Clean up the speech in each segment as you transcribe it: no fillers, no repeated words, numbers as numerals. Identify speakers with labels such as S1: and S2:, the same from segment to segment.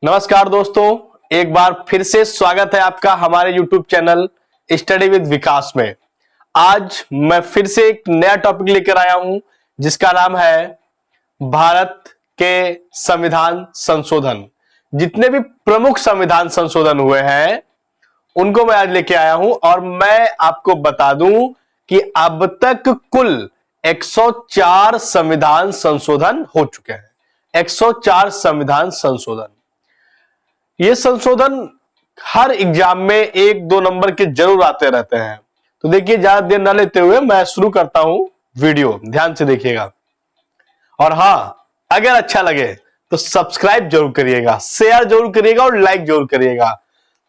S1: नमस्कार दोस्तों, एक बार फिर से स्वागत है आपका हमारे YouTube चैनल स्टडी विद विकास में। आज मैं फिर से एक नया टॉपिक लेकर आया हूं जिसका नाम है भारत के संविधान संशोधन। जितने भी प्रमुख संविधान संशोधन हुए हैं उनको मैं आज लेके आया हूं और मैं आपको बता दूं कि अब तक कुल 104 संविधान संशोधन हो चुके हैं। 104 संविधान संशोधन। ये संशोधन हर एग्जाम में 1-2 नंबर के जरूर आते रहते हैं। तो देखिए, ज्यादा देर न लेते हुए मैं शुरू करता हूं वीडियो। ध्यान से देखिएगा और हां, अगर अच्छा लगे तो सब्सक्राइब जरूर करिएगा, शेयर जरूर करिएगा और लाइक जरूर करिएगा,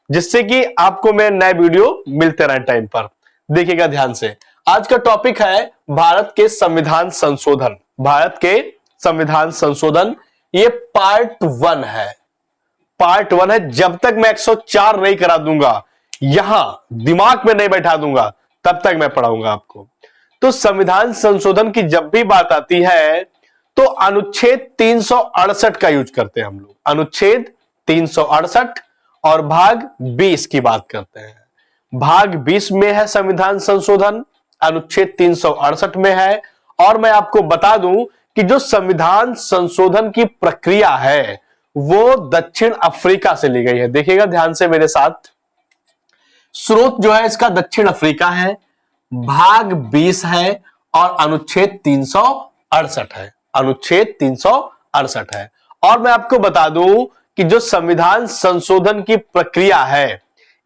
S1: जिससे कि आपको मेरे नए वीडियो मिलते रहे टाइम पर। देखिएगा ध्यान से। आज का टॉपिक है भारत के संविधान संशोधन। भारत के संविधान संशोधन, ये पार्ट 1 है। पार्ट 1 है। जब तक मैं 104 नहीं करा दूंगा, यहां दिमाग में नहीं बैठा दूंगा, तब तक मैं पढ़ाऊंगा आपको। तो संविधान संशोधन की जब भी बात आती है तो अनुच्छेद 368 का यूज करते हैं हम लोग। अनुच्छेद 368 और भाग 20 की बात करते हैं। भाग 20 में है संविधान संशोधन, अनुच्छेद 368 में है। और मैं आपको बता दूं कि जो संविधान संशोधन की प्रक्रिया है वो दक्षिण अफ्रीका से ली गई है। देखिएगा ध्यान से मेरे साथ। स्रोत जो है इसका दक्षिण अफ्रीका है, भाग 20 है और अनुच्छेद 368 है। अनुच्छेद 368 है। और मैं आपको बता दूं कि जो संविधान संशोधन की प्रक्रिया है,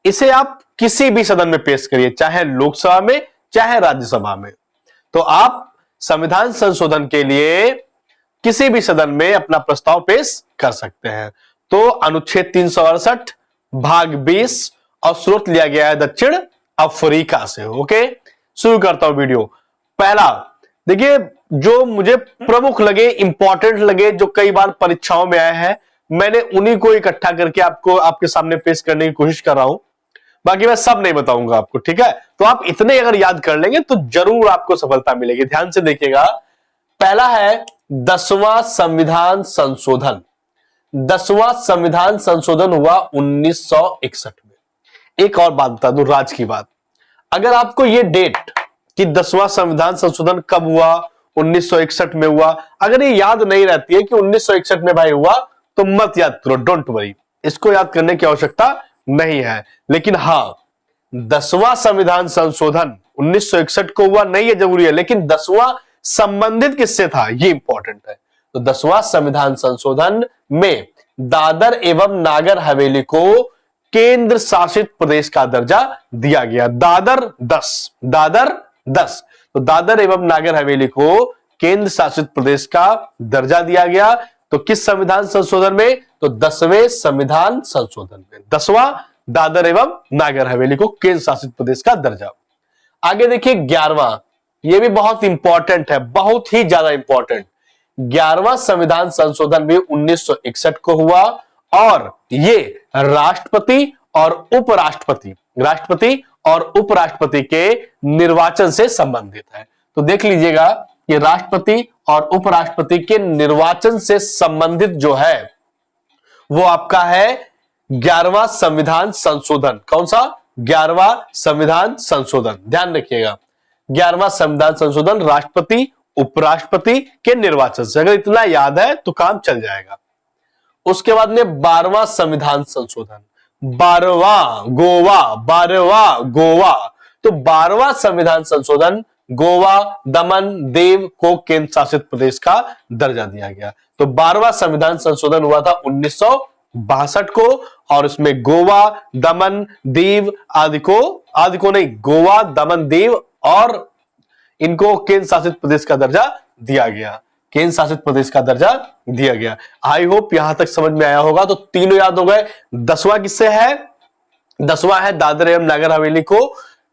S1: इसे आप किसी भी सदन में पेश करिए, चाहे लोकसभा में चाहे राज्यसभा में। तो आप संविधान संशोधन के लिए किसी भी सदन में अपना प्रस्ताव पेश कर सकते हैं। तो अनुच्छेद 368 भाग 20 और स्रोत लिया गया है दक्षिण अफ्रीका से। ओके, शुरू करता हूं वीडियो। पहला देखिए, जो मुझे प्रमुख लगे, इंपॉर्टेंट लगे, जो कई बार परीक्षाओं में आए हैं, मैंने उन्हीं को इकट्ठा करके आपको आपके सामने पेश करने की कोशिश कर रहा हूं। बाकी मैं सब नहीं बताऊंगा आपको, ठीक है। तो आप इतने अगर याद कर लेंगे तो जरूर आपको सफलता मिलेगी। ध्यान से देखिएगा। पहला है 10वां संविधान संशोधन। 10वां संविधान संशोधन हुआ 1961 में। एक और बात बता दूं, राज की बात, अगर आपको ये डेट कि 10वां संविधान संशोधन कब हुआ, 1961 में हुआ, अगर ये याद नहीं रहती है कि 1961 में भाई हुआ, तो मत याद करो, डोंट वरी, इसको याद करने की आवश्यकता नहीं है। लेकिन हां, 10वां संविधान संशोधन 1961 को हुआ, नहीं ये जरूरी है, लेकिन 10वां संबंधित किससे था, ये इंपॉर्टेंट है। तो 10वां संविधान संशोधन में दादर एवं नागर हवेली को केंद्र शासित प्रदेश का दर्जा दिया गया। दादर 10। तो दादर एवं नागर हवेली को केंद्र शासित प्रदेश का दर्जा दिया गया। तो किस संविधान संशोधन में? तो 10वें संविधान संशोधन में। 10वां दादर एवं नागर हवेली को केंद्र शासित प्रदेश का दर्जा। आगे देखिए 11वां, यह भी बहुत इंपॉर्टेंट है, बहुत ही ज्यादा इंपॉर्टेंट। 11वां संविधान संशोधन भी 1961 को हुआ और ये राष्ट्रपति और उपराष्ट्रपति के निर्वाचन से संबंधित है। तो देख लीजिएगा कि राष्ट्रपति और उपराष्ट्रपति के निर्वाचन से संबंधित जो है वो आपका है 11वां संविधान संशोधन। कौन सा? 11वां संविधान संशोधन। ध्यान रखिएगा, 11वां संविधान संशोधन राष्ट्रपति उपराष्ट्रपति के निर्वाचन से। अगर इतना याद है तो काम चल जाएगा। उसके बाद में 12वां संविधान संशोधन, 12वां गोवा। तो 12वां संविधान संशोधन गोवा, दमन, दीव को केंद्र शासित प्रदेश का दर्जा दिया गया। तो 12वां संविधान संशोधन हुआ था 1962 को और इसमें गोवा, दमन, दीव आदि को नहीं, गोवा, दमन, दीव और इनको केंद्र शासित प्रदेश का दर्जा दिया गया। केंद्र शासित प्रदेश का दर्जा दिया गया। आई होप यहां तक समझ में आया होगा। तो तीनों याद हो गए। 10वां किससे है? 10वां है दादर एवं नागर हवेली को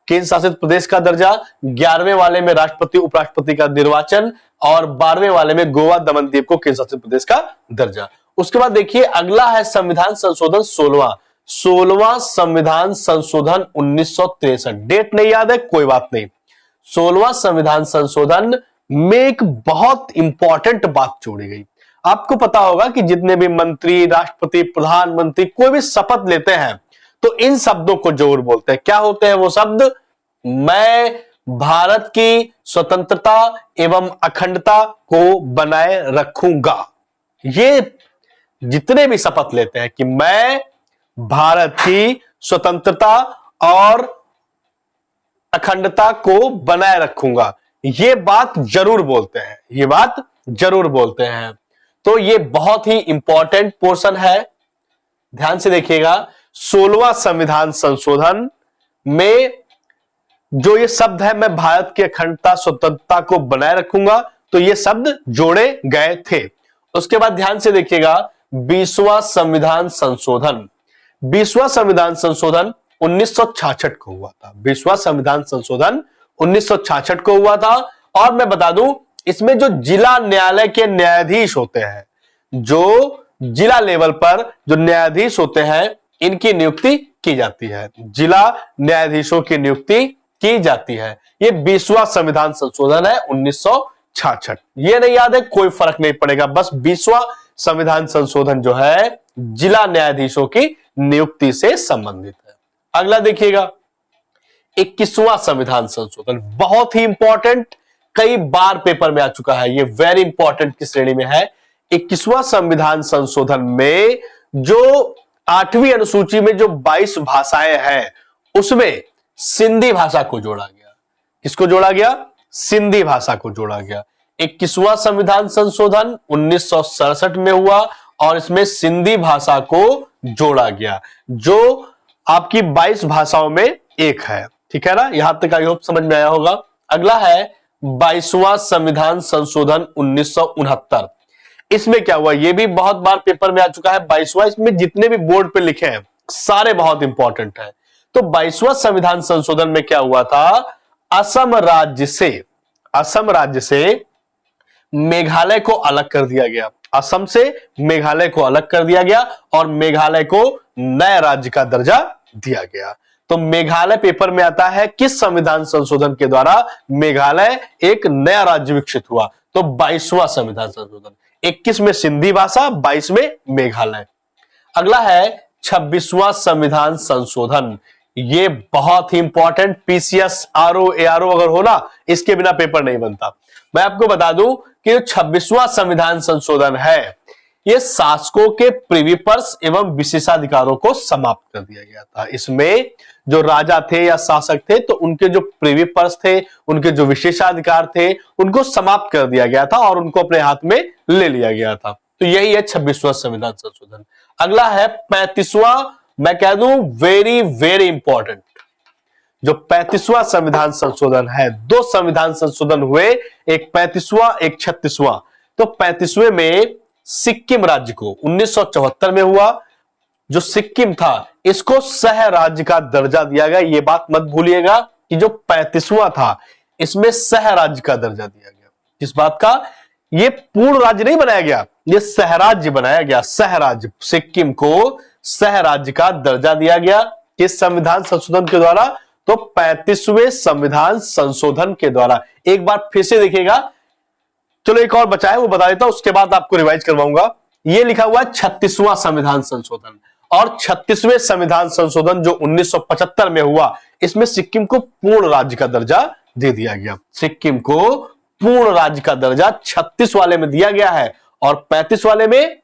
S1: केंद्र शासित प्रदेश का दर्जा। 11वें वाले में राष्ट्रपति उपराष्ट्रपति का निर्वाचन और 12वें वाले में गोवा, दमन, दीव को केंद्र शासित प्रदेश का दर्जा। उसके बाद देखिए अगला है संविधान संशोधन 16वां संविधान संशोधन 1963। डेट नहीं याद है, कोई बात नहीं। 16वां संविधान संशोधन में एक बहुत इंपॉर्टेंट बात जोड़ी गई। आपको पता होगा कि जितने भी मंत्री, राष्ट्रपति, प्रधानमंत्री कोई भी शपथ लेते हैं तो इन शब्दों को जरूर बोलते हैं। क्या होते हैं वो शब्द? मैं भारत की स्वतंत्रता एवं अखंडता को बनाए रखूंगा। ये जितने भी शपथ लेते हैं कि मैं भारत की स्वतंत्रता और अखंडता को बनाए रखूंगा, ये बात जरूर बोलते हैं, ये बात जरूर बोलते हैं। तो ये बहुत ही इंपॉर्टेंट पोर्शन है, ध्यान से देखिएगा। 16वां संविधान संशोधन में जो ये शब्द है, मैं भारत की अखंडता स्वतंत्रता को बनाए रखूंगा, तो ये शब्द जोड़े गए थे। उसके बाद ध्यान से देखिएगा 20वां संविधान संशोधन। 20वां संविधान संशोधन 1966 को हुआ था। 20वां संविधान संशोधन 1966 को हुआ था। और मैं बता दूं, इसमें जो जिला न्यायालय के न्यायाधीश होते हैं, जो जिला लेवल पर जो न्यायाधीश होते हैं, इनकी नियुक्ति की जाती है। जिला न्यायाधीशों की नियुक्ति की जाती है। ये 20वां संविधान संशोधन है 1966। ये नहीं याद है, कोई फर्क नहीं पड़ेगा, बस 20वां संविधान संशोधन जो है जिला न्यायाधीशों की नियुक्ति से संबंधित है। अगला देखिएगा 21वां संविधान संशोधन, बहुत ही इंपॉर्टेंट, कई बार पेपर में आ चुका है, ये वेरी इंपॉर्टेंट की श्रेणी में है। 21वां संविधान संशोधन में जो 8वीं अनुसूची में जो 22 भाषाएं हैं, उसमें सिंधी भाषा को जोड़ा गया। किसको जोड़ा गया? सिंधी भाषा को जोड़ा गया। 21वां संविधान संशोधन 1967 में हुआ और इसमें सिंधी भाषा को जोड़ा गया, जो आपकी 22 भाषाओं में एक है। ठीक है ना, यहां तक आई होप समझ में आया होगा। अगला है 22वां संविधान संशोधन 1969। इसमें क्या हुआ? ये भी बहुत बार पेपर में आ चुका है। 22वां, इसमें जितने भी बोर्ड पे लिखे हैं सारे बहुत इंपॉर्टेंट है। तो 22वां संविधान संशोधन में क्या हुआ था? असम राज्य से मेघालय को अलग कर दिया गया। असम से मेघालय को अलग कर दिया गया और मेघालय को नए राज्य का दर्जा दिया गया। तो मेघालय पेपर में आता है, किस संविधान संशोधन के द्वारा मेघालय एक नया राज्य विकसित हुआ? तो 22वां संविधान संशोधन। 21 में सिंधी भाषा, 22 में मेघालय। अगला है 26वां संविधान संशोधन। ये बहुत ही इंपॉर्टेंट, पीसीएस, आरओ, एआरओ अगर हो ना, इसके बिना पेपर नहीं बनता। मैं आपको बता दूं कि 26वां संविधान संशोधन है, ये शासकों के प्रिवी पर्स एवं विशेषाधिकारों को समाप्त कर दिया गया था। इसमें जो राजा थे या शासक थे, तो उनके जो प्रिवी पर्स थे, उनके जो विशेषाधिकार थे, उनको समाप्त कर दिया गया था और उनको अपने हाथ में ले लिया गया था। तो यही है 26वां संविधान संशोधन। अगला है 35वां, मैं कह दूं वेरी वेरी इंपॉर्टेंट, जो 35वां संविधान संशोधन है। 2 संविधान संशोधन हुए, एक 35वां, एक 36वां। तो 35वें में सिक्किम राज्य को 1974 में हुआ, जो सिक्किम था इसको सह राज्य का दर्जा दिया गया। ये बात मत भूलिएगा कि जो 35वां था इसमें सह राज्य का दर्जा दिया गया। किस बात का? ये पूर्ण राज्य नहीं बनाया गया, ये सह राज्य बनाया गया। सह राज्य, सिक्किम को सह राज्य का दर्जा दिया गया। किस संविधान संशोधन के द्वारा? तो 35वें संविधान संशोधन के द्वारा। एक बार फिर से देखिएगा, चलो एक और बचा है वो बता देता हूं, उसके बाद आपको रिवाइज करवाऊंगा। ये लिखा हुआ है 36वां संविधान संशोधन, और 36वें संविधान संशोधन जो 1975 में हुआ, इसमें सिक्किम को पूर्ण राज्य का दर्जा दे दिया गया। सिक्किम को पूर्ण राज्य का दर्जा 36 वाले में दिया गया है और 35 वाले में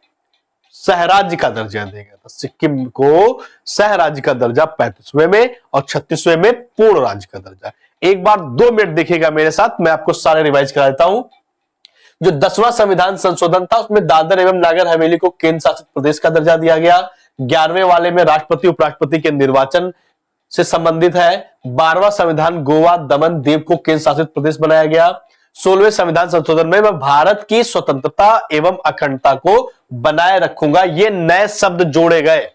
S1: सहराज्य का दर्जा दिया गया था। सिक्किम को सहराज्य का दर्जा 35वें में और 36वें में पूर्ण राज्य का दर्जा। एक बार 2 मिनट देखिएगा मेरे साथ, मैं आपको सारे रिवाइज करा देता हूं। जो 10वां संविधान संशोधन था, उसमें दादर एवं नागर हवेली को केंद्र शासित प्रदेश का दर्जा दिया गया। 11वें वाले में राष्ट्रपति उपराष्ट्रपति के निर्वाचन से संबंधित है। 12वां संविधान गोवा दमन दीव को केंद्र शासित प्रदेश बनाया गया। 16वें संविधान संशोधन में मैं भारत की स्वतंत्रता एवं अखंडता को बनाए रखूंगा, ये नए शब्द जोड़े गए।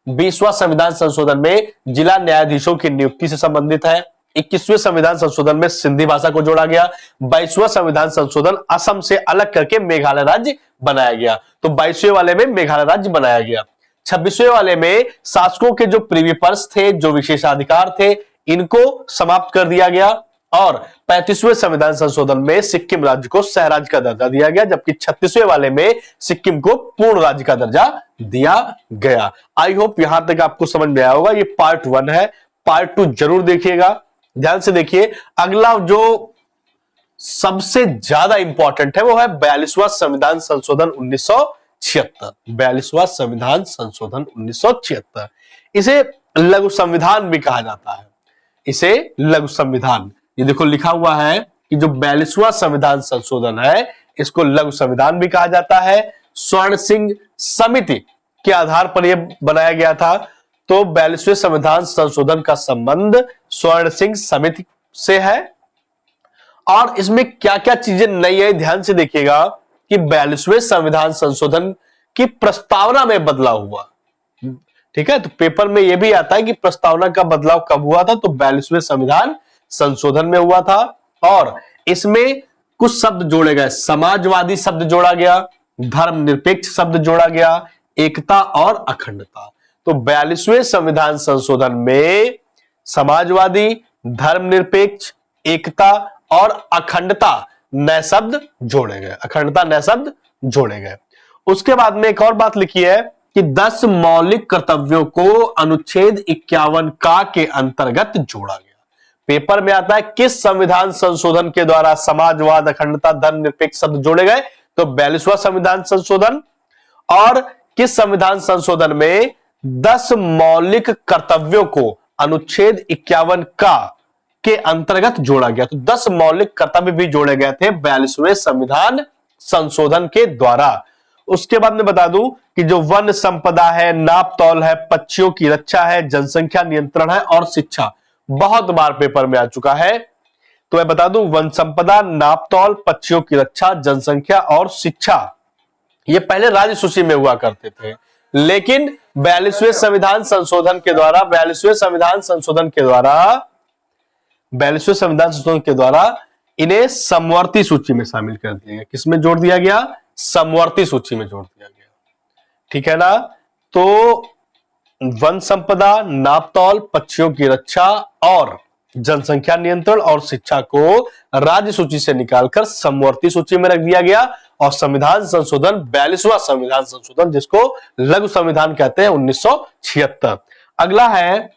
S1: 20वां संविधान संशोधन में जिला न्यायाधीशों की नियुक्ति से संबंधित है। 21वें संविधान संशोधन में सिंधी भाषा को जोड़ा गया। 22वां संविधान संशोधन असम से अलग करके मेघालय राज्य बनाया गया, तो 22वें वाले में मेघालय राज्य बनाया गया। 26वें वाले में शासकों के जो प्रिवी पर्स थे, जो विशेषाधिकार थे, इनको समाप्त कर दिया गया और 35वें संविधान संशोधन में सिक्किम राज्य को सह राज्य का दर्जा दिया गया, जबकि 36वें वाले में सिक्किम को पूर्ण राज्य का दर्जा दिया गया। आई होप यहां तक आपको समझ में आया होगा। ये पार्ट 1 है, पार्ट 2 जरूर देखिएगा, ध्यान से देखिए। अगला जो सबसे ज्यादा इंपॉर्टेंट है वो है 42वां संविधान संशोधन 1976। 42वां संविधान संशोधन 1976, इसे लघु संविधान भी कहा जाता है। इसे लघु संविधान, ये देखो लिखा हुआ है कि जो 42वां संविधान संशोधन है इसको लघु संविधान भी कहा जाता है। स्वर्ण सिंह समिति के आधार पर यह बनाया गया था। तो 42वें संविधान संशोधन का संबंध स्वर्ण सिंह समिति से है। और इसमें क्या क्या चीजें नई है ध्यान से देखिएगा कि 42वें संविधान संशोधन की प्रस्तावना में बदलाव हुआ। ठीक है, तो पेपर में यह भी आता है कि प्रस्तावना का बदलाव कब हुआ था, तो 42वें संविधान संशोधन में हुआ था। और इसमें कुछ शब्द जोड़े गए, समाजवादी शब्द जोड़ा गया, धर्मनिरपेक्ष शब्द जोड़ा गया, एकता और अखंडता। तो 42वें संविधान संशोधन में समाजवादी, धर्मनिरपेक्ष, एकता और अखंडता नए शब्द जोड़े गए, अखंडता नए शब्द जोड़े गए। उसके बाद में एक और बात लिखी है कि 10 मौलिक कर्तव्यों को अनुच्छेद 51 का के अंतर्गत जोड़ा गया। पेपर में आता है किस संविधान संशोधन के द्वारा समाजवाद, अखंडता, धर्मनिरपेक्ष शब्द जोड़े गए, तो 42वां संविधान संशोधन। और किस संविधान संशोधन में 10 मौलिक कर्तव्यों को अनुच्छेद 51 का के अंतर्गत जोड़ा गया। तो 10 मौलिक कर्तव्य भी जोड़े गए थे 42वें संविधान संशोधन के द्वारा। उसके बाद मैं बता दूं कि जो वन संपदा है, नाप तौल है, पक्षियों की रक्षा है, जनसंख्या नियंत्रण है और शिक्षा, बहुत बार पेपर में आ चुका है। तो मैं बता दूं वन संपदा, नाप तौल, पक्षियों की रक्षा, जनसंख्या और शिक्षा, ये पहले राज्य सूची में हुआ करते थे, लेकिन 42वें संविधान संशोधन के द्वारा 42वें संविधान संशोधन के द्वारा इन्हें समवर्ती सूची में शामिल कर दिया गया। किसमें जोड़ दिया गया? समवर्ती सूची में जोड़ दिया गया। ठीक है ना? तो वन संपदा, नापतौल, पक्षियों की रक्षा और जनसंख्या नियंत्रण और शिक्षा को राज्य सूची से निकालकर समवर्ती सूची में रख दिया गया। और संविधान संशोधन 42वां संविधान संशोधन, जिसको लघु संविधान कहते हैं, 1976। अगला है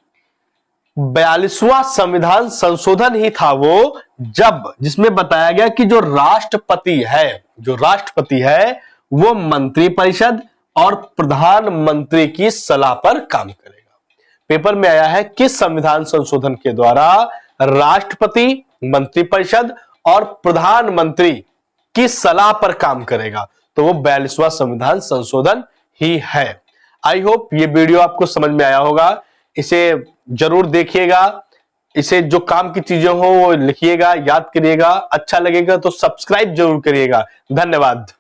S1: 42वां संविधान संशोधन ही था वो जब जिसमें बताया गया कि जो राष्ट्रपति है वो मंत्रिपरिषद और प्रधानमंत्री की सलाह पर काम करेगा। पेपर में आया है किस संविधान संशोधन के द्वारा राष्ट्रपति, मंत्रिपरिषद और प्रधानमंत्री की सलाह पर काम करेगा, तो वो 42वां संविधान संशोधन ही है। आई होप ये वीडियो आपको समझ में आया होगा। इसे जरूर देखिएगा, इसे जो काम की चीजें हो वो लिखिएगा, याद करिएगा। अच्छा लगेगा तो सब्सक्राइब जरूर करिएगा। धन्यवाद।